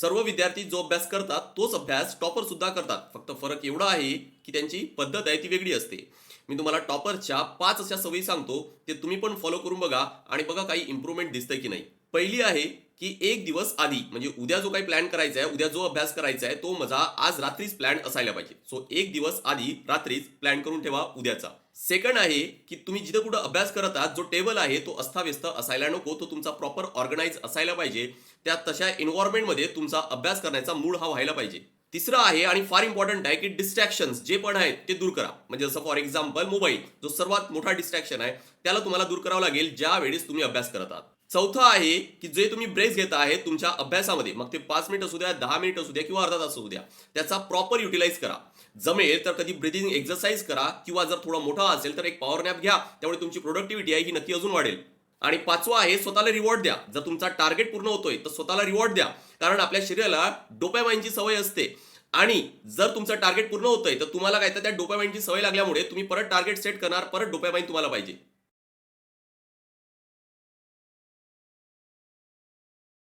सर्व विद्यार्थी जो अभ्यास करतात तोच अभ्यास टॉपर सुद्धा करतात. फक्त फरक एवढा आहे की त्यांची पद्धत आहे ती वेगळी असते. मी तुम्हाला टॉपरच्या 5 अशा सवयी सांगतो, ते तुम्ही पण फॉलो करून बघा आणि बघा काही इम्प्रूव्हमेंट दिसतंय की नाही. पहिली आहे की एक दिवस आधी, म्हणजे उद्या जो काही प्लॅन करायचा आहे, उद्या जो अभ्यास करायचा आहे, तो माझा आज रात्रीच प्लॅन असायला पाहिजे. सो एक दिवस आधी रात्रीच प्लॅन करून ठेवा उद्याचा. सेकंड आहे की तुम्ही जिथं कुठं अभ्यास करत आहात, जो टेबल आहे तो अस्ताव्यस्त असायला नको, तो तुमचा प्रॉपर ऑर्गनाइज असायला पाहिजे. त्या तशा एन्व्हायरमेंटमध्ये तुमचा अभ्यास करण्याचा मूड हा व्हायला पाहिजे. तिसरं आहे आणि फार इम्पॉर्टंट आहे की डिस्ट्रॅक्शन्स जे पण आहेत ते दूर करा. म्हणजे जसं फॉर एक्झाम्पल मोबाईल, जो सर्वात मोठा डिस्ट्रॅक्शन आहे, त्याला तुम्हाला दूर करावं लागेल ज्या वेळेस तुम्ही अभ्यास करत आहात. चौथं आहे की जे तुम्ही ब्रेक्स घेत आहे तुमच्या अभ्यासामध्ये, मग ते 5 मिनिट असू द्या, 10 मिनिट असू द्या किंवा अर्धा तास असू द्या, त्याचा प्रॉपर युटिलाइज करा. जमेल तर कधी ब्रिथिंग एक्सरसाइज करा किंवा जर थोडा मोठा असेल तर एक पॉवर नॅप घ्या. त्यामुळे तुमची प्रोडक्टिव्हिटी आहे ही नक्की अजून वाढेल. आणि पाचवं आहे स्वतःला रिवॉर्ड द्या. जर तुमचा टार्गेट पूर्ण होतोय तर स्वतःला रिवॉर्ड द्या. कारण आपल्या शरीराला डोपामाइनची सवय असते आणि जर तुमचं टार्गेट पूर्ण होतंय तर तुम्हाला काय तर त्या डोपामाइनची सवय लागल्यामुळे तुम्ही परत टार्गेट सेट करणार, परत डोपामाइन तुम्हाला पाहिजे.